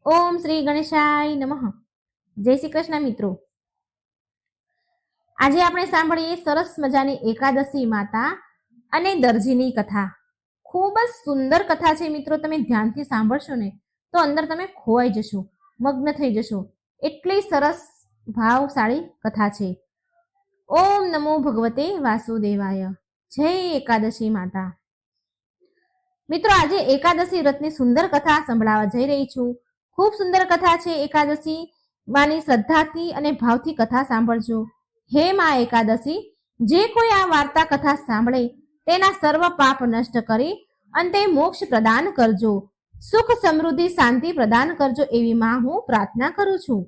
ઓમ શ્રી ગણેશાય નમઃ. જય શ્રી કૃષ્ણ મિત્રો. આજે આપણે સાંભળીએ સરસ મજાની એકાદશી માતા અને દરજીની કથા. ખૂબ જ સુંદર કથા છે મિત્રો. તમે ધ્યાનથી સાંભળશો ને તો અંદર તમે ખોવાઈ જશો, મગ્ન થઈ જશો. એટલી સરસ ભાવશાળી કથા છે. ઓમ નમો ભગવતે વાસુદેવાય. જય એકાદશી માતા. મિત્રો, આજે એકાદશી વ્રતની સુંદર કથા સંભળાવવા જઈ રહી છું. ખૂબ સુંદર કથા છે. એકાદશી માની શ્રદ્ધાથી અને ભાવથી કથા સાંભળજો. હે માં એકાદશી, જે કોઈ આ વાર્તા કથા સાંભળે તેના સર્વ પાપ નષ્ટ કરી અંતે મોક્ષ પ્રદાન કરજો, સુખ સમૃદ્ધિ શાંતિ પ્રદાન કરજો એવી માં હું પ્રાર્થના કરું છું.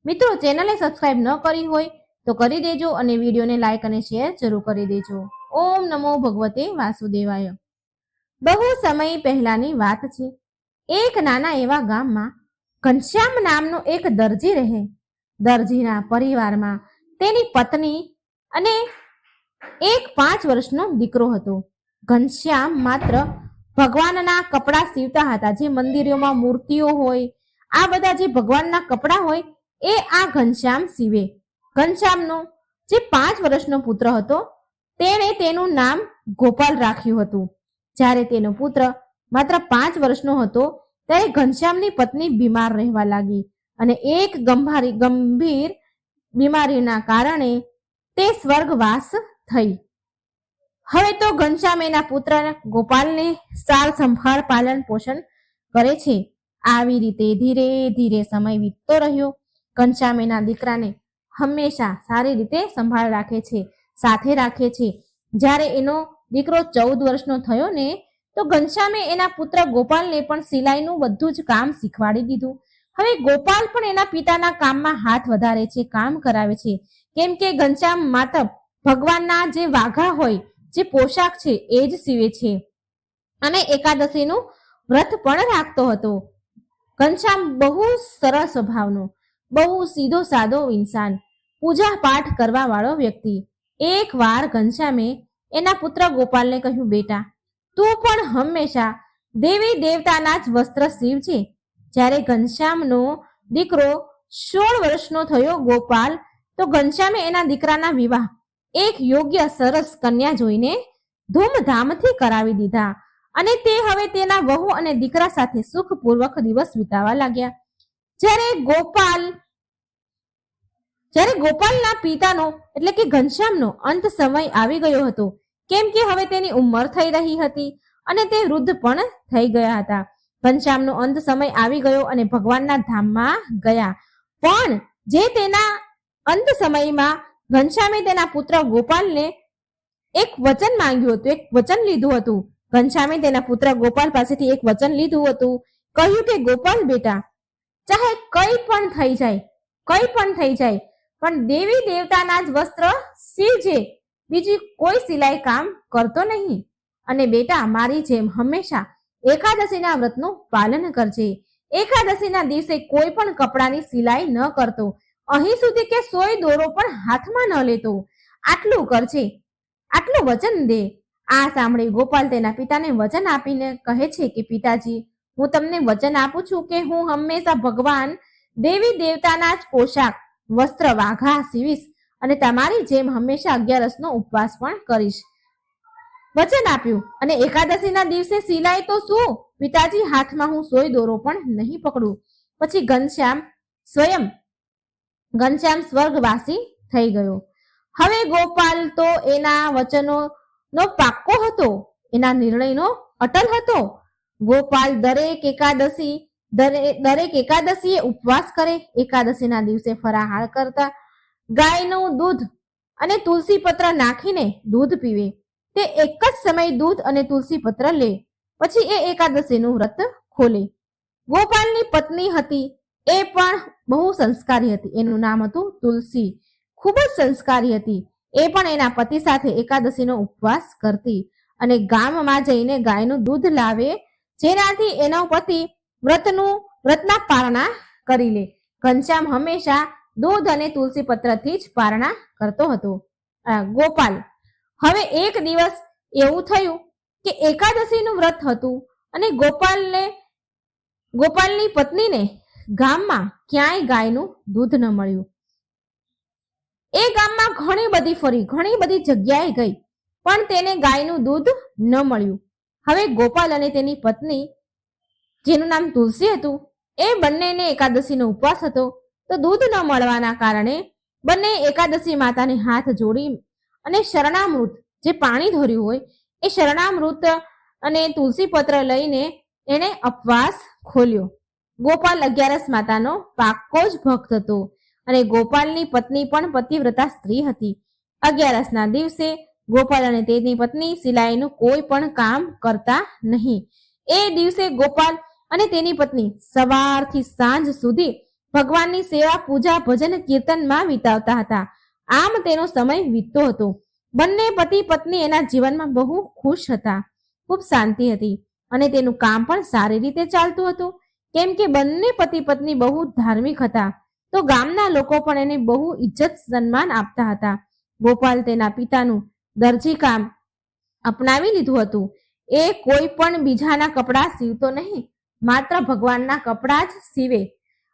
મિત્રો, ચેનલને સબસ્ક્રાઇબ ન કરી હોય તો કરી દેજો અને વિડીયોને લાઈક અને શેર જરૂર કરી દેજો. ઓમ નમો ભગવતે વાસુદેવાય. બહુ સમય પહેલાની વાત છે. એક નાના એવા ગામમાં ઘનશ્યામ નામનો એક દરજી રહે. દરજીના પરિવારમાં તેની પત્ની અને એક 5 વર્ષનો દીકરો હતો. ઘનશ્યામ માત્ર ભગવાનના કપડા સીવતા હતા. જે મંદિરોમાં મૂર્તિઓ હોય, આ બધા જે ભગવાનના કપડા હોય એ આ ઘનશ્યામ સીવે. ઘનશ્યામનો જે 5 વર્ષનો પુત્ર હતો તેણે તેનું નામ ગોપાલ રાખ્યું હતું. જ્યારે તેનો પુત્ર માત્ર 5 વર્ષનો હતો ત્યારે ઘનશ્યામની પત્ની બીમાર રહેવા લાગી અને એક ગંભીર બીમારીના કારણે તે સ્વર્ગવાસ થઈ. હવે તો ઘનશ્યામ એના પુત્ર ગોપાલને સાર સંભાળ પાલન પોષણ કરે છે. આવી રીતે ધીરે ધીરે સમય વીતતો રહ્યો. ઘનશ્યામ એના દીકરાને હંમેશા સારી રીતે સંભાળ રાખે છે, સાથે રાખે છે. જ્યારે એનો દીકરો 14 વર્ષનો થયો ને તો ઘનશ્યામે એના પુત્ર ગોપાલને પણ સિલાઈનું બધું જ કામ શીખવાડી દીધું. હવે ગોપાલ પણ એના પિતાના કામમાં હાથ વધારે છે, કામ કરાવે છે. કેમ કે ઘનશ્યામ માત્ર ભગવાનના જે વાઘા હોય, જે પોશાક છે એ જ સીવે છે અને એકાદશીનું વ્રત પણ રાખતો હતો. ઘનશ્યામ બહુ સરળ સ્વભાવનો, બહુ સીધો સાદો ઇન્સાન, પૂજા પાઠ કરવા વાળો વ્યક્તિ. એક વાર ઘનશ્યામે એના પુત્ર ગોપાલને કહ્યું, બેટા, તું પણ હંમેશા દેવી દેવતાના જ વસ્ત્ર સીવજે. જ્યારે ઘનશ્યામનો દીકરો 16 વર્ષનો થયો ગોપાલ, તો ઘનશ્યામે એના દીકરાના વિવાહ એક યોગ્ય સરસ કન્યા જોઈને ધૂમધામથી કરાવી દીધા અને તે હવે તેના વહુ અને દીકરા સાથે સુખપૂર્વક દિવસ વિતાવવા લાગ્યા. જ્યારે ગોપાલના પિતાનો એટલે કે ઘનશ્યામનો અંત સમય આવી ગયો હતો. કેમ કે હવે તેની ઉંમર થઈ રહી હતી અને તે વૃદ્ધ પણ થઈ ગયા હતા. ઘનશ્યામનો અંત સમય આવી ગયો અને ભગવાનના ધામમાં ગયા. પણ જે તેના અંત સમયમાં ઘનશ્યામે તેના પુત્ર ગોપાલને એક વચન માંગ્યું હતું, એક વચન લીધું હતું. ઘનશ્યામે તેના પુત્ર ગોપાલ પાસેથી એક વચન લીધું હતું. કહ્યું કે, ગોપાલ બેટા, ચાહે કંઈ પણ થઈ જાય, પણ દેવી દેવતાના જ વસ્ત્ર સીવજે, બીજી કોઈ સિલાઈ કામ કરતો નહીં. અને બેટા, મારી જેમ હંમેશા એકાદશીના વ્રતનું પાલન કરજે. એકાદશીના દિવસે કોઈ પણ કપડાની સિલાઈ ન કરતો, અહીં સુધી કે સોય દોરો પણ હાથમાં ન લેતો. આટલું કરજે, આટલું વચન દે. આ સાંભળી ગોપાલ તેના પિતાને વચન આપીને કહે છે કે, પિતાજી, હું તમને વચન આપું છું કે હું હંમેશા ભગવાન દેવી દેવતાના જ પોશાક, વસ્ત્ર, વાઘા સીવીશ અને તમારી જેમ હંમેશા 11નો ઉપવાસ પણ કરીશ. વચન આપ્યું. અને એકાદશીના દિવસે સિલાઈ તો શું પિતાજી, હાથમાં હું સોય દોરો પણ નહીં પકડું. પછી ઘનશ્યામ સ્વર્ગવાસી થઈ ગયો. હવે ગોપાલ તો એના વચનોનો પાક્કો હતો, એના નિર્ણયનો અટલ હતો. ગોપાલ દરેક એકાદશીએ ઉપવાસ કરે. એકાદશીના દિવસે ફરાહાર કરતા, ગાયનું દૂધ અને તુલસી પત્ર નાખીને દૂધ પીવે. તે એક જ સમય દૂધ અને તુલસી પત્ર લે. પછી એ એકાદશીનું વ્રત ખોલે. ગોપાલની પત્ની હતી, એ પણ બહુ સંસ્કારી હતી. એનું નામ હતું તુલસી. ખૂબ જ સંસ્કારી હતી. એ પણ એના પતિ સાથે એકાદશીનો ઉપવાસ કરતી અને ગામમાં જઈને ગાયનું દૂધ લાવે, જેનાથી એનો પતિ વ્રતના પારણા કરી લે. ઘનશ્યામ હંમેશા દૂધ અને તુલસી પત્રથી જ પારણા કરતો હતો. ગોપાલ, હવે એક દિવસ એવું થયું કે એકાદશીનું વ્રત હતું અને ગોપાલની પત્નીને ગામમાં ક્યાંય ગાયનું દૂધ ન મળ્યું. એ ગામમાં ઘણી બધી ફરી, ઘણી બધી જગ્યાએ ગઈ, પણ તેને ગાયનું દૂધ ન મળ્યું. હવે ગોપાલ અને તેની પત્ની, જેનું નામ તુલસી હતું, એ બંનેને એકાદશીનો ઉપવાસ હતો. તો દૂધ ન મળવાના કારણે બંને એકાદશી માતાને હાથ જોડી અને શરણામૃત, જે પાણી ધોર્યું હોય એ શરણામૃત અને તુલસી પત્ર લઈને એણે ઉપવાસ ખોલ્યો. ગોપાલ અગિયારસ માતાનો પાક્કો જ ભક્ત હતો અને ગોપાલની પત્ની પણ પતિવ્રતા સ્ત્રી હતી. અગિયારસના દિવસે ગોપાલ અને તેની પત્ની સિલાઈનું કોઈ પણ કામ કરતા નહીં. એ દિવસે ગોપાલ અને તેની પત્ની સવારથી સાંજ સુધી ભગવાનની સેવા, પૂજા, ભજન, કીર્તનમાં વિતાવતા હતા. આમ તેનો સમય વીતતો હતો. બંને પતિ પત્ની એના જીવનમાં બહુ ખુશ હતા, ખૂબ શાંતિ હતી અને તેનું કામ પણ સારી રીતે ચાલતું હતું. કેમ કે બંને પતિ પત્ની બહુ ધાર્મિક હતા, તો ગામના લોકો પણ એને બહુ ઇજ્જત સન્માન આપતા હતા. ગોપાલ તેના પિતાનું દરજી કામ અપનાવી લીધું હતું. એ કોઈ પણ બીજાના કપડાં સીવતો નહીં, માત્ર ભગવાનના કપડાં જ સીવે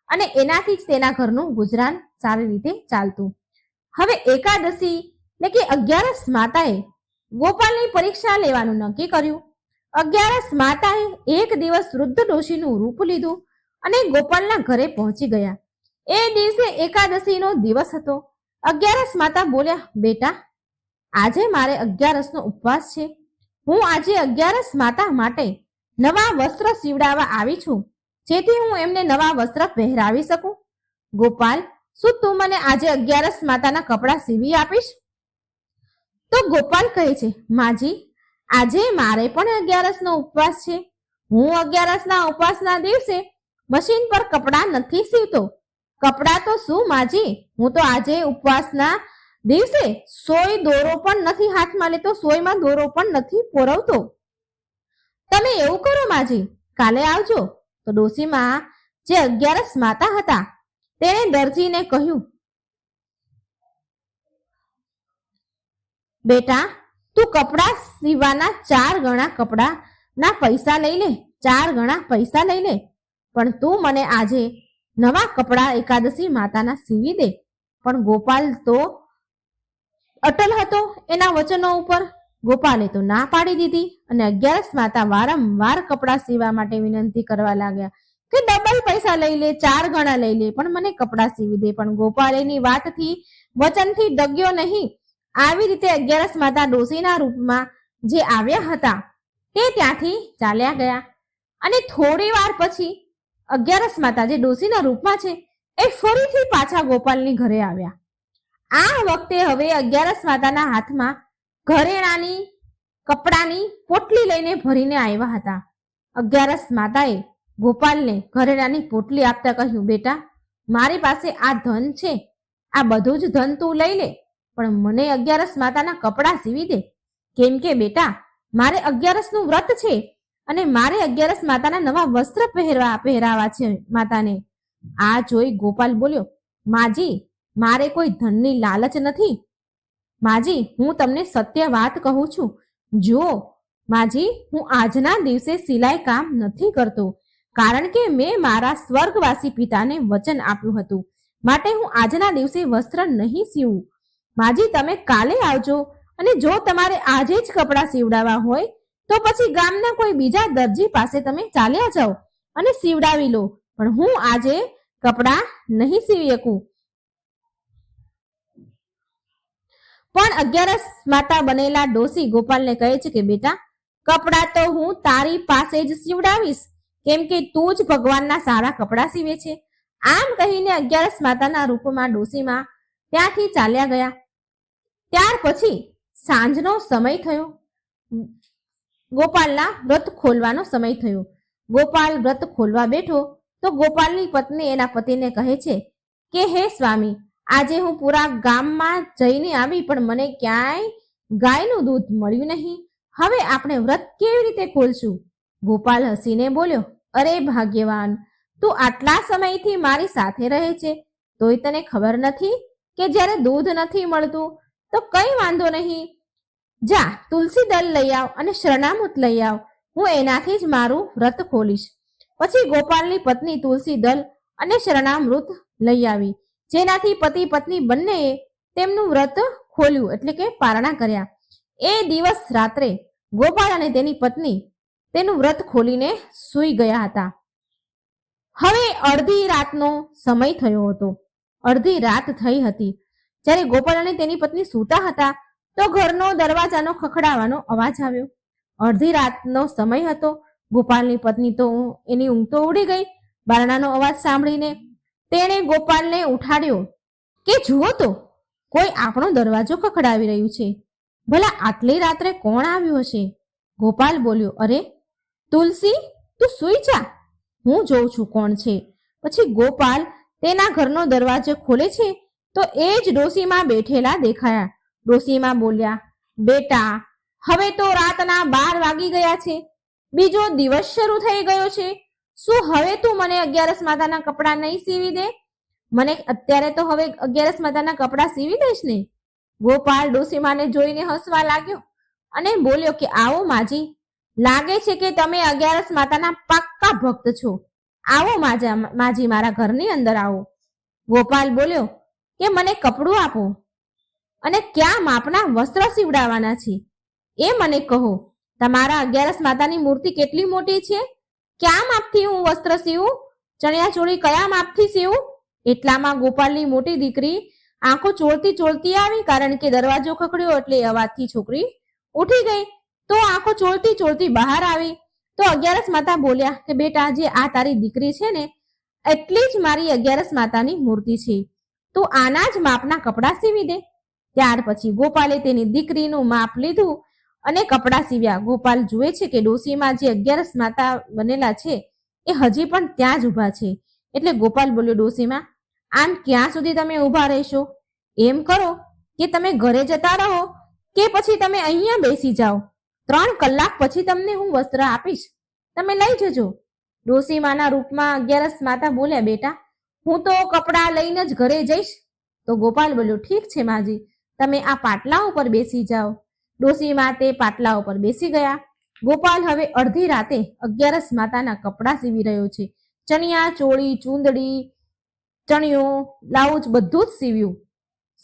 અને એનાથી જ તેના ઘરનું ગુજરાન સારી રીતે ચાલતું. હવે એકાદશી એટલે કે અગિયારસ માતાએ ગોપાલની પરીક્ષા લેવાનું નક્કી કર્યું. અગિયારસ માતાએ એક દિવસ વૃદ્ધ ડોશીનું રૂપ લીધું અને ગોપાલના ઘરે પહોંચી ગયા. એ દિવસે એકાદશીનો દિવસ હતો. અગિયારસ માતા બોલ્યા, બેટા, આજે મારે અગિયારસનો ઉપવાસ છે. હું આજે અગિયારસ માતા માટે નવા વસ્ત્ર સીવડાવવા આવી છું, જેથી હું એમને નવા વસ્ત્ર પહેરાવી શકું. ગોપાલ, શું તું મને આજે અગિયારસ માતાના કપડાં સીવી આપીશ? તો ગોપાલ કહે છે, માજી, આજે મારે પણ અગિયારસનો ઉપવાસ છે. હું અગિયારસના ઉપવાસના દિવસે મશીન પર કપડાં નથી સીવતો. કપડાં તો શું માજી, હું તો આજે ઉપવાસના દિવસે સોય દોરો પણ નથી હાથમાં લેતો, સોયમાં દોરો પણ નથી પોરવતો. તમે એવું કરો માજી, કાલે આવજો. તો ડોશીમાં જે અગિયારસ માતા હતા તેણે દરજીને કહ્યું, બેટા, તું કપડાં સીવવાના 4 ગણા કપડાના પૈસા લઈ લે, 4 ગણા પૈસા લઈ લે, પણ તું મને આજે નવા કપડાં એકાદશી માતાના સીવી દે. પણ ગોપાલ તો અટલ હતો એના વચનો ઉપર. ગોપાલે તો ના પાડી દીધી અને અગિયારસ માતા વારંવાર કપડાં સીવવા માટે વિનંતી કરવા લાગ્યા કે ડબલ પૈસા લઈ લે, 4 ગણા લઈ લે, પણ મને કપડાં સીવી દે. પણ ગોપાલ એની વાતથી, વચનથી ડગ્યો નહીં. આવી રીતે અગિયારસ માતા ડોશીના રૂપમાં જે આવ્યા હતા તે ત્યાંથી ચાલ્યા ગયા અને થોડી વાર પછી અગિયારસ માતા જે ડોશીના રૂપમાં છે એ ફરીથી પાછા ગોપાલની ઘરે આવ્યા. આ વખતે હવે અગિયારસ માતાના હાથમાં ઘરેણાની કપડાની પોટલી લઈને ભરીને આવ્યા હતા. અગિયારસ માતાએ ગોપાલને ઘરેણાની પોટલી આપતા કહ્યું, બેટા, મારી પાસે આ ધન છે, આ બધું જ ધન તું લઈ લે, પણ મને અગિયારસ માતાના કપડાં સીવી દે. કેમ કે બેટા, મારે અગિયારસનું વ્રત છે અને મારે અગિયારસ માતાના નવા વસ્ત્ર પહેરાવા છે માતાને. આ જોઈ ગોપાલ બોલ્યો, માજી, મારે કોઈ ધનની લાલચ નથી. માજી, હું તમને સત્ય વાત કહું છું. જો માજી, હું આજના દિવસે સિલાઈ કામ નથી કરતો, કારણ કે મેં મારા સ્વર્ગવાસી પિતાને વચન આપ્યું હતું, માટે હું આજના દિવસે વસ્ત્ર નહીં સીવું. માજી, તમે કાલે આવજો અને જો તમારે આજે જ કપડાં સીવડાવવા હોય તો પછી ગામના કોઈ બીજા દરજી પાસે તમે ચાલ્યા જાઓ અને સીવડાવી લો, પણ હું આજે કપડાં નહીં સીવી શકું. પણ અગિયારસ માતા બનેલા ડોશી ગોપાલને કહે છે કે બેટા, કપડાં તો હું તારી પાસે જ સીવડાવીશ, કેમ કે તું જ ભગવાનના સારા કપડાં સીવે છે. આમ કહીને અગિયારસ માતાના રૂપમાં ડોશીમાં ત્યાંથી ચાલ્યા ગયા. ત્યાર પછી સાંજનો સમય થયો. ગોપાલના વ્રત ખોલવાનો સમય થયો. ગોપાલ વ્રત ખોલવા બેઠો તો ગોપાલની પત્ની એના પતિને કહે છે કે હે સ્વામી, આજે હું પૂરા ગામમાં જઈને આવી પણ મને ક્યાંય ગાયનું દૂધ મળ્યું નહીં. હવે આપણે વ્રત કેવી રીતે ખોલશું? ગોપાલ હસીને બોલ્યો, અરે ભાગ્યવાન, તું આટલા સમયથી મારી સાથે રહે છે તોય તને ખબર નથી કે જ્યારે દૂધ નથી મળતું તો કઈ વાંધો નહીં, જા તુલસી દળ લઈ આવ અને શરણામૃત લઈ આવ, હું એનાથી જ મારું વ્રત ખોલીશ. પછી ગોપાલની પત્ની તુલસી દળ અને શરણામૃત લઈ આવી, જેનાથી પતિ પત્ની બંનેએ તેમનું વ્રત ખોલ્યું એટલે કે પારણા કર્યા. એ દિવસ રાત્રે ગોપાલ અને તેની પત્ની તેનું વ્રત ખોલીને સૂઈ ગયા હતા. હવે અડધી રાતનો સમય થયો હતો. અડધી રાત થઈ હતી. જ્યારે ગોપાલ અને તેની પત્ની સૂતા હતા તો ઘરનો દરવાજાનો ખખડાવાનો અવાજ આવ્યો. અડધી રાતનો સમય હતો. ગોપાલની પત્ની તો એની ઊંઘ તો ઉડી ગઈ. બારણાનો અવાજ સાંભળીને તેણે ગોપાલને ઉઠાડ્યો કે જુઓ તો, કોઈ આપણો દરવાજો ખખડાવી રહ્યું છે. ભલા આટલી રાત્રે કોણ આવ્યું હશે? ગોપાલ બોલ્યો, અરે તુલસી, તું સૂઈ જા, હું જોઉં છું કોણ છે. પછી ગોપાલ તેના ઘરનો દરવાજો ખોલે છે તો એ જ ડોશીમાં બેઠેલા દેખાયા. ડોશીમાં બોલ્યા, બેટા, હવે તો રાતના 12 વાગી ગયા છે. બીજો દિવસ શરૂ થઈ ગયો છે. શું હવે તું મને 11 માતાના કપડાં નહીં સીવી દે? મને અત્યારે તો હવે 11 માતાના કપડાં સીવી દઈશ ને? ગોપાલ ડોશીમાને જોઈને હસવા લાગ્યો અને બોલ્યો કે આવો માજી, લાગે છે કે તમે 11 માતાના પાક્કા ભક્ત છો. આવો માજી, મારા ઘરની અંદર આવો. ગોપાલ બોલ્યો કે મને કપડું આપો અને ક્યાં માપના વસ્ત્ર સીવડાવવાના છે એ મને કહો. તમારા 11 માતાની મૂર્તિ કેટલી મોટી છે? ક્યાં માપથી હું વસ્ત્ર સીવું? ચણિયા ચોળી કયા માપથી સીવું? એટલામાં ગોપાલની મોટી દીકરી આંખો ચોળતી ચોળતી આવી, કારણ કે દરવાજો ખખડ્યો એટલે અવાજથી છોકરી ઉઠી ગઈ. તો આંખો ચોળતી ચોળતી બહાર આવી તો 11 માતા બોલ્યા કે બેટા, જે આ તારી દીકરી છે ને, એટલી જ મારી 11 માતાની મૂર્તિ છે. તું આના જ માપના કપડાં સીવી દે. ત્યાર પછી ગોપાલે તેની દીકરીનું માપ લીધું અને કપડાં સીવ્યા. ગોપાલ જુએ છે કે ડોશીમાં જે 11 માતા બનેલા છે એ હજી પણ ત્યાં જ ઊભા છે. એટલે ગોપાલ બોલ્યો, ડોશીમાં, આમ ક્યાં સુધી તમે ઊભા રહેશો? એમ કરો કે તમે ઘરે જતા રહો કે પછી તમે અહીંયા બેસી જાઓ. 3 કલાક પછી તમને હું વસ્ત્ર આપીશ, તમે લઈ જજો. ડોશીમાના રૂપમાં 11 માતા બોલ્યા, બેટા, હું તો કપડાં લઈને જ ઘરે જઈશ. તો ગોપાલ બોલ્યો, ઠીક છે માજી, તમે આ પાટલા ઉપર બેસી જાઓ. ડોશીમા તે પાટલા ઉપર બેસી ગયા. ગોપાલ હવે અડધી રાતે 11 માતાના કપડાં સીવી રહ્યો છે. ચણિયા ચોળી, ચૂંદડી, ચણિયો, બ્લાઉઝ બધું જ સીવ્યું.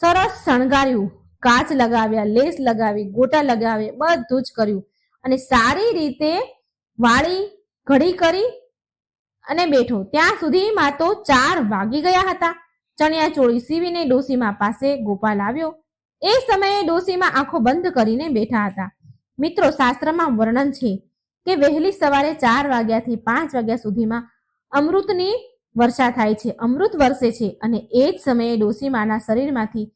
સરસ શણગાર્યું, કાચ લગાવ્યા, લેસ લગાવી, ગોટા લગાવ્યા, બધું જ કર્યું અને સારી રીતે વાળી ઘડી કરી અને બેઠો. ત્યાં સુધીમાં તો 4 વાગી ગયા હતા. ચણિયા ચોળી સીવીને ડોશીમા પાસે ગોપાલ આવ્યો. એ સમયે ડોશીમા આંખો બંધ કરીને બેઠા હતા. મિત્રો, શાસ્ત્રમાં વર્ણન છે કે વહેલી સવારે 4 વાગ્યાથી 5 વાગ્યા સુધીમાં અમૃતની વર્ષા થાય છે, અમૃત વરસે છે અને એ જ સમયે ડોશીમાના શરીરમાંથી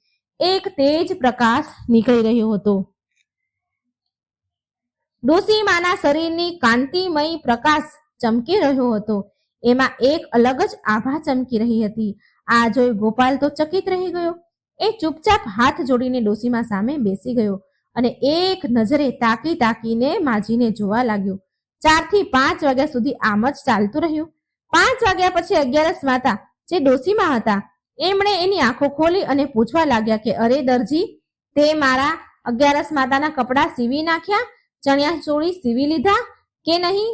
એક તેજ પ્રકાશ નીકળી રહ્યો હતો. ડોશીમાના શરીરની કાંતિમય પ્રકાશ ચમકી રહ્યો હતો. એમાં એક અલગ જ આભા ચમકી રહી હતી. આ જોઈ ગોપાલ તો ચકિત રહી ગયો. એ ચૂપચાપ હાથ જોડીને ડોશીમા સામે બેસી ગયો અને એક નજરે તાકી તાકીને માજીને જોવા લાગ્યો. 4 થી 5 વાગ્યા સુધી આમ જ ચાલતું રહ્યું. 5 વાગ્યા પછી 11 માતા જે ડોશીમા હતા એમણે એની આંખો ખોલી અને પૂછવા લાગ્યા કે અરે દરજી, તે મારા 11 માતાના કપડાં સીવી નાખ્યા? ચણિયા ચોળી સીવી લીધા કે નહીં?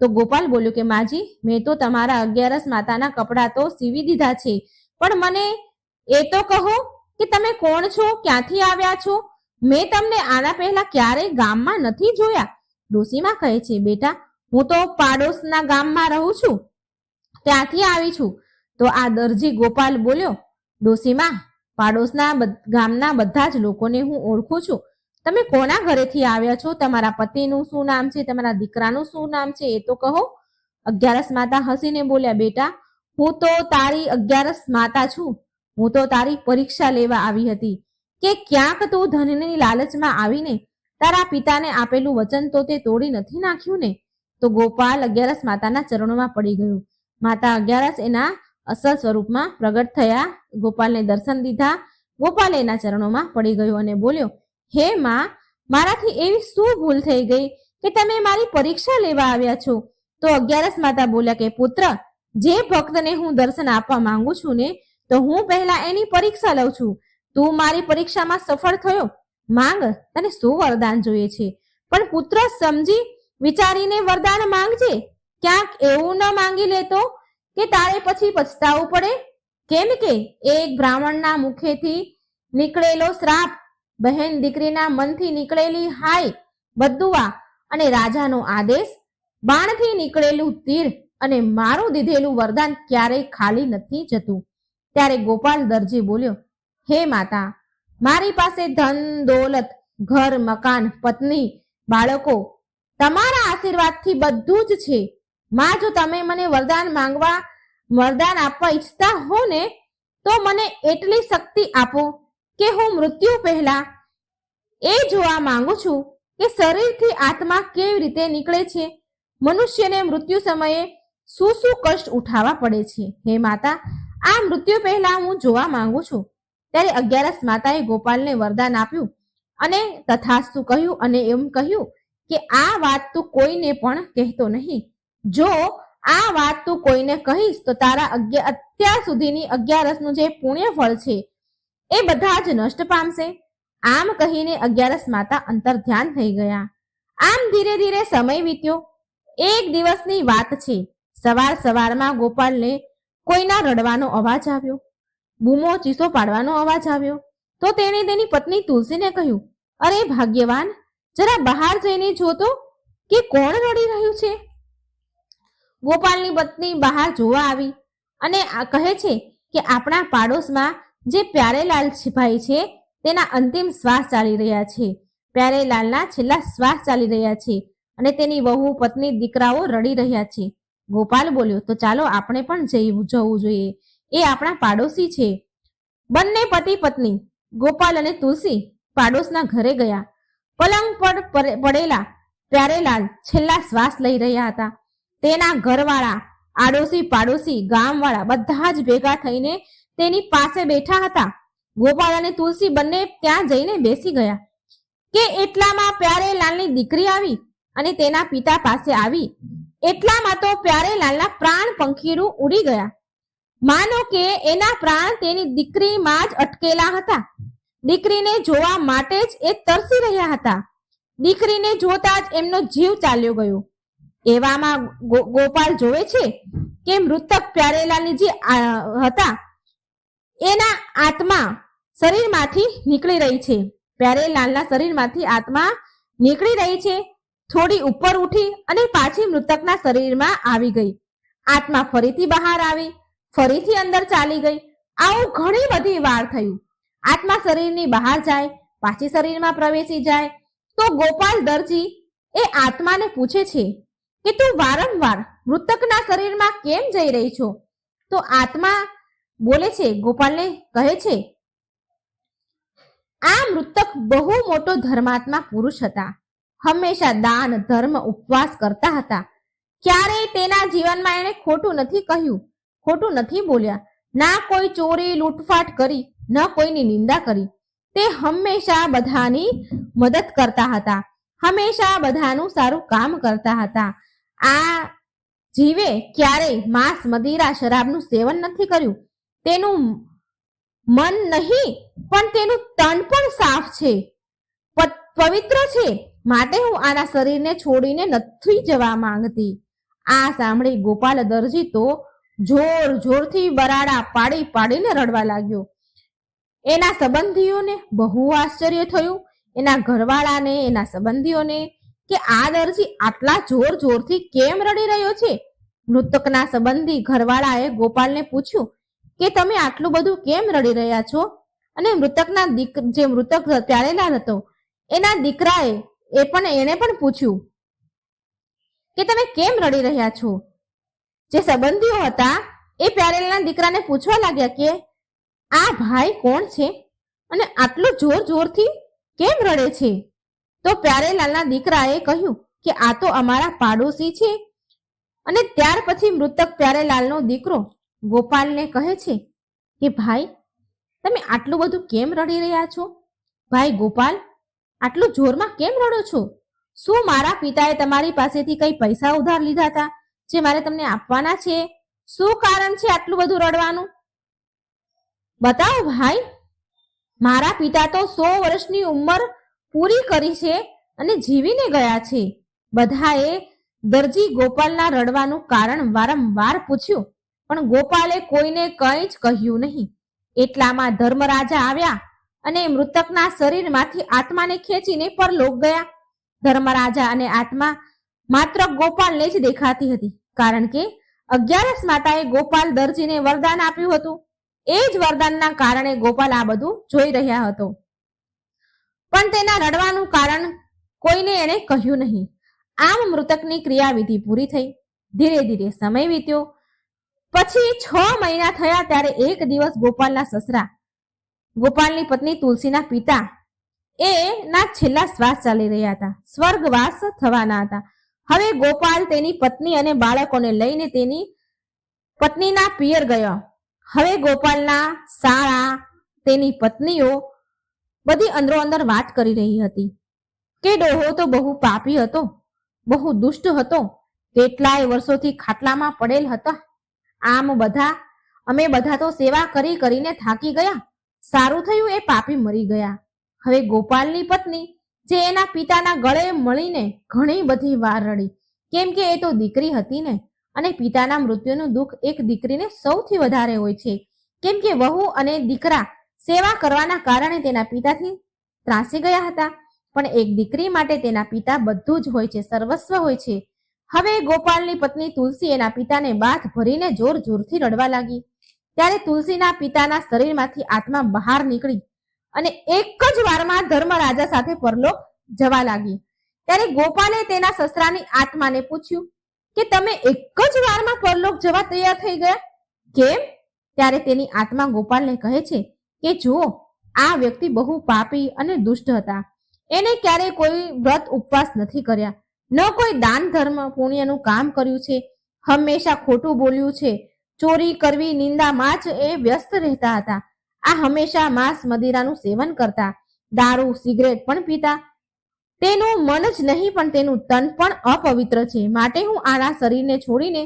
તો ગોપાલ બોલ્યો કે માજી, મેં તો તમારા 11 માતાના કપડાં તો સીવી દીધા છે, પણ મને એ તો કહો કે તમે કોણ છો, ક્યાંથી આવ્યા છો? મેં તમને આના પહેલા ક્યારેય ગામમાં નથી જોયા. ડોશીમા કહે છે, બેટા, હું તો પાડોશના ગામમાં રહું છું, ત્યાંથી આવી છું. તો આ દરજી ગોપાલ બોલ્યો, ડોશીમા, પાડોશના ગામના બધા જ લોકોને હું ઓળખું છું. તમે કોના ઘરેથી આવ્યા છો? તમારા પતિનું શું નામ છે? તમારા દીકરાનું શું નામ છે? એ તો કહો. 11 માતા હસીને બોલ્યા, બેટા, હું તો તારી 11 માતા છું. હું તો તારી પરીક્ષા લેવા આવી હતી કે ક્યાંક તું ધનની લાલચમાં આવીને તારા પિતાને આપેલું વચન તો તે તોડી નથી નાખ્યું ને? તો ગોપાલ 11 માતાના ચરણોમાં પડી ગયો. માતા 11 એના અસલ સ્વરૂપમાં પ્રગટ થયા. ગોપાલને દર્શન દીધા. ગોપાલ એના ચરણોમાં પડી ગયો અને બોલ્યો, હે માં, મારાથી એવી શું ભૂલ થઈ ગઈ કે તમે મારી પરીક્ષા લેવા આવ્યા છો? તો 11 માતા બોલ્યા કે પુત્ર, જે ભક્તને હું દર્શન આપવા માંગુ છું ને, તો હું પહેલા એની પરીક્ષા લઉં છું. તું મારી પરીક્ષામાં સફળ થયો, માંગ, તને શું વરદાન જોઈએ છે? પણ પુત્ર, સમજી વિચારીને વરદાન માંગજે. ક્યાંક એવું ન માંગી લેતો કે તારે પછી પછતાવું પડે? કેમ કે એક બ્રાહ્મણના મુખેથી નીકળેલો શ્રાપ, બહેન દીકરીના મનથી નીકળેલી હાય બદ્દુઆ અને રાજાનો આદેશ, બાણથી નીકળેલું તીર અને મારું દીધેલું વરદાન ક્યારેય ખાલી નથી જતું. ત્યારે ગોપાલ દરજી બોલ્યો, હે માતા, મારી પાસે ધન દોલત, ઘર મકાન, પત્ની, બાળકો, તમારા આશીર્વાદથી બધું જ છે. માં, જો તમે મને વરદાન આપવા ઈચ્છતા હો ને, તો મને એટલી શક્તિ આપો કે હું મૃત્યુ પહેલા એ જોવા માંગુ છું કે શરીરથી આત્મા કેવી રીતે નીકળે છે, મનુષ્યને મૃત્યુ સમયે શું શું કષ્ટ ઉઠાવવા પડે છે. હે માતા, આ મૃત્યુ પહેલા હું જોવા માંગુ છું. ત્યારે 11 માતાએ ગોપાલને વરદાન આપ્યું અને તથાસ્તુ કહ્યું અને એમ કહ્યું કે આ વાત તું કોઈને પણ કહેતો નહીં. જો આ વાત તું કોઈને કહીશ તો તારા અત્યાર સુધીની 11નું જે પુણ્ય ફળ છે એ બધા જ નષ્ટ પામશે. આમ કહીને 11 માતા અંતર ધ્યાન થઈ ગયા. આમ ધીરે ધીરે સમય વીત્યો. એક દિવસની વાત છે. સવારમાં ગોપાલને કોઈના રડવાનો અવાજ આવ્યો, બૂમો ચીસો પાડવાનો અવાજ આવ્યો. તો તેણે તેની પત્ની તુલસીને કહ્યું, અરે ભાગ્યવાન, જરા બહાર જઈને જોતો કે કોણ રડી રહ્યું છે. ગોપાલની પત્ની બહાર જોવા આવી અને કહે છે કે આપણા પાડોશમાં જે પ્યારેલાલ ભાઈ છે તેના અંતિમ શ્વાસ ચાલી રહ્યા છે. પ્યારેલાલના છેલ્લા શ્વાસ ચાલી રહ્યા છે અને તેની વહુ, પત્ની, દીકરાઓ રડી રહ્યા છે. ગોપાલ બોલ્યો, તો ચાલો આપણે પણ જવું જોઈએ, એ આપણા પાડોશી છે. બંને પતિ પત્ની ગોપાલ અને તુલસી પાડોશના ઘરે ગયા. પલંગ પર પડેલા પ્યારેલાલ છેલ્લા શ્વાસ લઈ રહ્યા હતા. તેના ઘરવાળા, આડોશી પાડોશી, ગામવાળા બધા જ ભેગા થઈને તેની પાસે બેઠા હતા. ગોપાલ અને તુલસી બંને ત્યાં જઈને બેસી ગયા કે એટલામાં પ્યારેલાલની દીકરી આવી અને તેના પિતા પાસે આવી. એટલામાં તો પ્યારેલાલના પ્રાણ પંખીડું ઉડી ગયા. માનો કે એના પ્રાણ તેની દીકરીમાં જ અટકેલા હતા. દીકરીને જોવા માટે જ એ તરસી રહ્યા હતા. દીકરીને જોતા જ એમનો જીવ ચાલ્યો ગયો. એવામાં ગોપાલ જોવે છે કે મૃતક પ્યારેલાલની જે હતા એના આત્મા શરીરમાંથી નીકળી રહી છે. પ્યારેલાલના શરીરમાંથી આત્મા નીકળી રહી છે. થોડી ઉપર ઉઠી અને પાછી મૃતકના શરીરમાં આવી ગઈ. આત્મા ફરીથી બહાર આવી, ફરીથી અંદર ચાલી ગઈ. આવું ઘણી બધી વાર થયું. આત્મા શરીરની બહાર જાય, પાછી શરીરમાં પ્રવેશી જાય. તો ગોપાલ દરજી એ આત્માને પૂછે છે કે તું વારંવાર મૃતકના શરીરમાં કેમ જઈ રહી છો? તો આત્મા બોલે છે, ગોપાલને કહે છે, આ મૃતક બહુ મોટો ધર્માત્મા પુરુષ હતા. હંમેશા દાન, ધર્મ, ઉપવાસ કરતા હતા. ક્યારેય તેના જીવનમાં એને ખોટું નથી કહ્યું, ખોટું નથી બોલ્યા. ના કોઈ ચોરી લૂંટફાટ કરી, ન કોઈની નિંદા કરી. તે હંમેશા બધાની મદદ કરતા હતા, હંમેશા બધાનું સારું કામ કરતા હતા. આ જીવે ક્યારેય માંસ, મદિરા, શરાબનું સેવન નથી કર્યું. તેનું મન નહીં પણ તેનું તન પણ સાફ છે, પવિત્ર છે. માટે હું આના શરીરને છોડીને નથી જવા માંગતી. આ સાંભળી ગોપાલ દરજી તો જોર જોરથી બરાડા પાડી પાડીને રડવા લાગ્યો. એના સંબંધીઓને બહુ આશ્ચર્ય થયું, એના ઘરવાળાને, એના સંબંધીઓને, કે આ દરજી આટલા જોર જોરથી કેમ રડી રહ્યો છે. મૃતકના સંબંધી ઘરવાળાએ ગોપાલને પૂછ્યું કે તમે આટલું બધું કેમ રડી રહ્યા છો? અને મૃતકના જે મૃતક પ્યારેલાલ હતો એના દીકરાએ એને પણ પૂછ્યું કે તમે કેમ રડી રહ્યા છો? જે સંબંધીઓ હતા એ પ્યારેલાલના દીકરાને પૂછવા લાગ્યા કે આ ભાઈ કોણ છે અને આટલું જોર જોરથી કેમ રડે છે? તો પ્યારેલાલના દીકરાએ કહ્યું કે આ તો અમારા પાડોશી છે. અને ત્યાર પછી મૃતક પ્યારેલાલનો દીકરો ગોપાલને કહે છે કે ભાઈ, તમે આટલું બધું કેમ રડી રહ્યા છો? ભાઈ ગોપાલ, આટલું જોરમાં કેમ રડો છો? શું મારા પિતાએ તમારી પાસેથી કઈ પૈસા ઉધાર લીધા હતા જે મારે તમને આપવાના છે? શું કારણ છે આટલું બધું રડવાનું? બતાવો ભાઈ. મારા પિતા તો 100 વર્ષની ઉંમર પૂરી કરી છે અને જીવીને ગયા છે. બધાએ દરજી ગોપાલના રડવાનું કારણ વારંવાર પૂછ્યું. પણ ગોપાલે કોઈને કંઈ જ કહ્યું નહીં. એટલામાં ધર્મરાજા આવ્યા અને મૃતકના શરીરમાંથી આત્માને ખેંચીને પરલોક ગયા. ધર્મરાજા અને આત્મા માત્ર ગોપાલને જ દેખાતી હતી, કારણ કે 11 માતાએ ગોપાલ દરજીને વરદાન આપ્યું હતું. એ જ વરદાનના કારણે ગોપાલ આ બધું જોઈ રહ્યા હતો. પણ તેના રડવાનું કારણ કોઈને એણે કહ્યું નહીં. આમ મૃતકની ક્રિયાવિધિ પૂરી થઈ. ધીરે ધીરે સમય વીત્યો. પછી 6 મહિના થયા ત્યારે એક દિવસ ગોપાલના સસરા, ગોપાલની પત્ની તુલસીના પિતા, એ ના છેલ્લા શ્વાસ ચાલી રહ્યા હતા, સ્વર્ગવાસ થવાના હતા. હવે ગોપાલ તેની પત્ની અને બાળકોને લઈને તેની પત્નીના પિયર ગયો. હવે ગોપાલના શાળા તેની પત્નીઓ બધી અંદરો અંદર વાત કરી રહી હતી કે ડોહો તો બહુ પાપી હતો, બહુ દુષ્ટ હતો, કેટલાય વર્ષોથી ખાટલામાં પડેલ હતા. આમ અમે બધા તો સેવા કરી કરીને થાકી ગયા. સારું થયું એ પાપી મરી ગયા. હવે ગોપાલની પત્ની જે એના પિતાના ગળે મળીને ઘણી બધી વાર રડી, કેમ કે એ તો દીકરી હતી ને, અને પિતાના મૃત્યુનું દુઃખ એક દીકરીને સૌથી વધારે હોય છે, કેમ કે વહુ અને દીકરા સેવા કરવાના કારણે તેના પિતાથી ત્રાસી ગયા હતા. પણ એક દીકરી માટે તેના પિતા બધું જ હોય છે, સર્વસ્વ હોય છે. હવે ગોપાલની પત્ની તુલસી એના પિતાને બાથ ભરીને જોર જોરથી રડવા લાગી. ત્યારે તુલસીના પિતાના શરીરમાંથી આત્મા બહાર નીકળી અને એક જ વારમાં ધર્મરાજા સાથે પરલોક જવા લાગી. ત્યારે ગોપાલે તેના સસરાની આત્માને પૂછ્યું કે તમે એક જ વારમાં પરલોક જવા તૈયાર થઈ ગયા, કેમ? ત્યારે તેની આત્મા ગોપાલને કહે છે કે જુઓ, આ વ્યક્તિ બહુ પાપી અને દુષ્ટ હતા. એને ક્યારેય કોઈ વ્રત ઉપવાસ નથી કર્યા, ન કોઈ દાન ધર્મ પુણ્યનું કામ કર્યું છે, હંમેશા ખોટું બોલ્યું છે, ચોરી કરવી નિંદામાં જ એ વ્યસ્ત રહેતા હતા. આ હંમેશા માંસ મદિરાનું સેવન કરતા, દારૂ સિગરેટ પણ પીતા. તેનું મન જ નહીં પણ તેનું તન પણ અપવિત્ર છે. માટે હું આના શરીરને છોડીને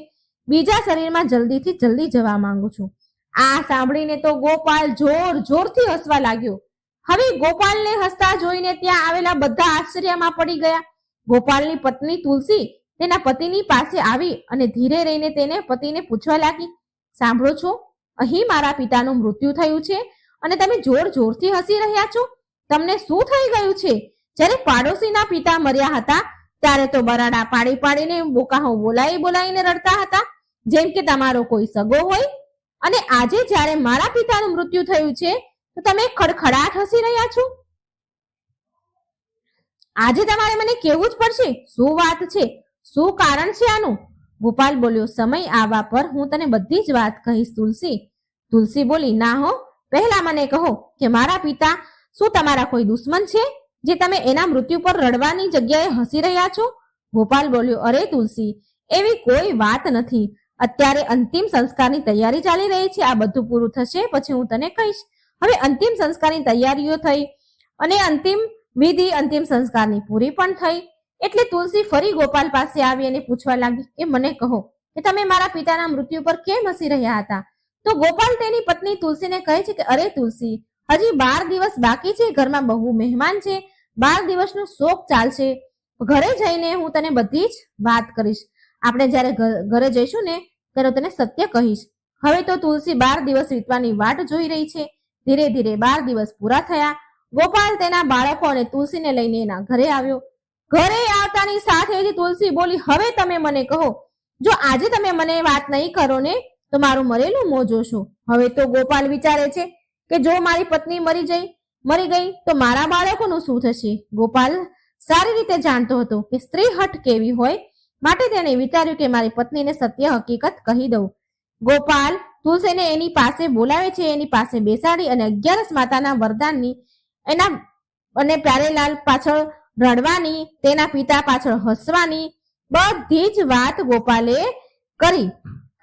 બીજા શરીરમાં જલ્દીથી જલ્દી જવા માંગુ છું. આ સાંભળીને તો ગોપાલ જોર જોરથી હસવા લાગ્યો. હવે ગોપાલને હસતા જોઈને ત્યાં આવેલા બધા આશ્ચર્યમાં પડી ગયા. ગોપાલની પત્ની તુલસી તેના પતિની પાસે આવી અને ધીરે રહીને તેને પતિને પૂછવા લાગી, સાંભળો છો, અહીં મારા પિતાનું મૃત્યુ થયું છે અને તમે જોર જોરથી હસી રહ્યા છો. તમને શું થઈ ગયું છે? જ્યારે પાડોશીના પિતા મર્યા હતા ત્યારે તો બરાડા પાડી પાડીને બોકાહો બોલાવી બોલાવીને રડતા હતા, જેમ કે તમારો કોઈ સગો હોય. અને આજે જ્યારે મારા પિતાનું મૃત્યુ થયું છે તો તમે ખડખડાટ હસી રહ્યા છો. આજે તમારે મને કહેવું જ પડશે, શું વાત છે, શું કારણ છે આનું? ગોપાલ બોલ્યો, સમય આવવા પર હું તને બધી જ વાત કહીશ તુલસી. તુલસી બોલી, ના હો, પહેલા મને કહો કે મારા પિતા શું તમારા કોઈ દુશ્મન છે જે તમે એના મૃત્યુ પર રડવાની જગ્યાએ હસી રહ્યા છો? ગોપાલ બોલ્યો, અરે તુલસી, એવી કોઈ વાત નથી. અત્યારે અંતિમ સંસ્કારની તૈયારી ચાલી રહી છે. આ બધું પૂરું થશે પછી હું તને કહીશ. હવે અંતિમ સંસ્કારની તૈયારીઓ થઈ અને અંતિમ વિધિ અંતિમ સંસ્કારની પૂરી પણ થઈ. એટલે તુલસી ફરી ગોપાલ પાસે આવી અને પૂછવા લાગી કે મને કહો કે તમે મારા પિતાના મૃત્યુ પર કેમ હસી રહ્યા હતા? તો ગોપાલ તેની પત્ની તુલસીને કહે છે કે અરે તુલસી, હજી 12 દિવસ બાકી છે, ઘરમાં બહુ મહેમાન છે, 12 દિવસનો શોક ચાલશે. ઘરે જઈને હું તને બધી જ વાત કરીશ. આપણે જ્યારે ઘરે જઈશું ને ત્યારે તને સત્ય કહીશ. હવે તો તુલસી 12 દિવસ વીતવાની વાટ જોઈ રહી છે. ધીરે ધીરે 12 દિવસ પૂરા થયા. ગોપાલ તેના બાળકો અને તુલસીને લઈને એના ઘરે આવ્યો. ઘરે આવતાની સાથે જ તુલસી બોલી, હવે તમે મને કહો, જો આજે તમે મને વાત નહીં કરો ને તો મારું મરેલું મોં જોશો. હવે તો ગોપાલ વિચારે છે કે જો મારી પત્ની મરી ગઈ તો મારા બાળકોનું શું થશે? ગોપાલ સારી રીતે જાણતો હતો કે સ્ત્રી હઠ કેવી હોય, માટે તેણે વિચાર્યું કે મારી પત્નીને સત્ય હકીકત કહી દઉં. ગોપાલ તુલસીને એની પાસે બોલાવે છે, એની પાસે બેસાડી અને 11 માતાના વરદાનની એના અને પ્યારેલાલ પાછળ રડવાની, તેના પિતા પાછળ હસવાની બધી જ વાત ગોપાલે કરી.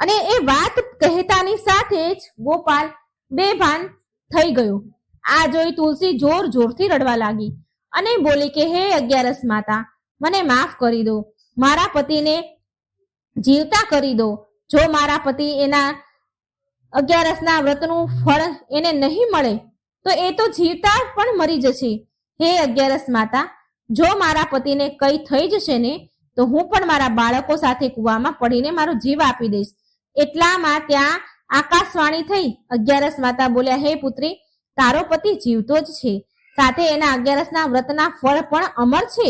અને એ વાત કહેતાની સાથે જ ગોપાલ બેભાન થઈ ગયો. આ જોઈ તુલસી જોર જોરથી રડવા લાગી અને બોલી કે હે 11 માતા, મને માફ કરી દો, મારા પતિને જીવતા કરી દો. જો મારા પતિ એના 11ના વ્રતનું ફળ એને નહીં મળે તો એ તો જીવતા પણ મરી જશે. હે 11 માતા, જો મારા પતિને કઈ થઈ જશે ને તો હું પણ મારા બાળકો સાથે કૂવામાં પડીને મારો જીવ આપી દઈશ. એટલામાં ત્યાં આકાશવાણી થઈ. અગિયારસ માતા બોલ્યા, હે પુત્રી, તારો પતિ જીવતો જ છે, સાથે એના અગિયારસના વ્રતના ફળ પણ અમર છે,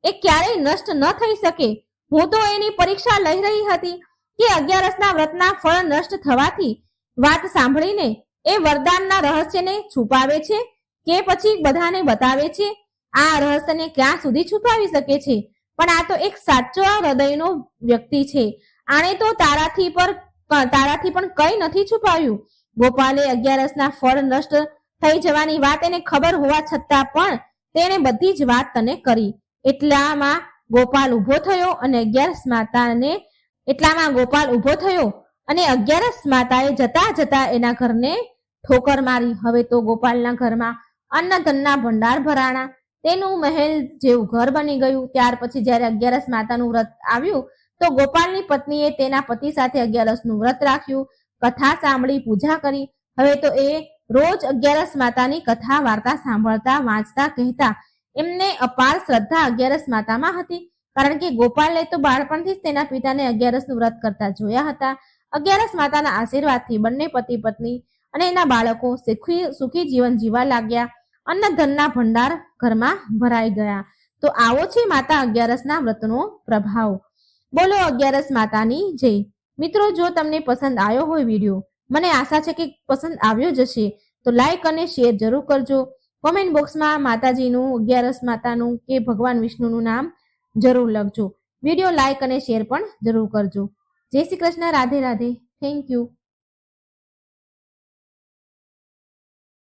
એ ક્યારેય નષ્ટ ન થઈ શકે. હું તો એની પરીક્ષા લઈ રહી હતી કે અગિયારસના વ્રતના ફળ નષ્ટ થવાથી વાત સાંભળીને એ વરદાનના રહસ્યને છુપાવે છે કે પછી બધાને બતાવે છે. આ રહસ્યને ક્યાં સુધી છુપાવી શકે છે? પણ આ તો એક સાચો હૃદયનો વ્યક્તિ છે. આણે તો તારાથી પણ કંઈ નથી છુપાવ્યું. ગોપાલે અગિયારસના ફળ નષ્ટ થઈ જવાની વાત એને ખબર હોવા છતાં પણ તેણે બધી જ વાત તને કરી. એટલામાં ગોપાલ ઊભો થયો અને અગિયારસ માતાએ જતા જતા એના ઘરને ઠોકર મારી. હવે તો ગોપાલના ઘરમાં અન્ન ધનના ભંડાર ભરાણા, તેનું મહેલ જેવું ઘર બની ગયું. ત્યાર પછી જ્યારે અગિયારસ માતાનું વ્રત આવ્યું તો ગોપાલની પત્નીએ તેના પતિ સાથે અગિયારસનું વ્રત રાખ્યું, કથા સાંભળી, પૂજા કરી. હવે તો એ રોજ અગિયારસ માતાની કથા વાર્તા સાંભળતા, વાંચતા, કહેતા. એમને અપાર શ્રદ્ધા અગિયારસ માતામાં હતી, કારણ કે ગોપાલે તો બાળપણથી જ તેના પિતાને અગિયારસનું વ્રત કરતા જોયા હતા. અગિયારસ માતાના આશીર્વાદથી બંને પતિ પત્ની અને એના બાળકો સુખી જીવન જીવવા લાગ્યા. અન્ન ધનના ભંડાર ઘરમાં ભરાઈ ગયા. તો આવો છે માતા અગિયારસના વ્રતનો પ્રભાવ. બોલો અગિયારસ માતાની જય. મિત્રો, જો તમને પસંદ આવ્યો હોય વિડીયો, મને આશા છે કે પસંદ આવ્યો જ હશે, તો લાઈક અને શેર જરૂર કરજો. કોમેન્ટ બોક્સમાં માતાજીનું, અગિયારસ માતાનું કે ભગવાન વિષ્ણુનું નામ જરૂર લખજો. વિડીયો લાઈક અને શેર પણ જરૂર કરજો. જય શ્રી કૃષ્ણ. રાધે રાધે. Thank you.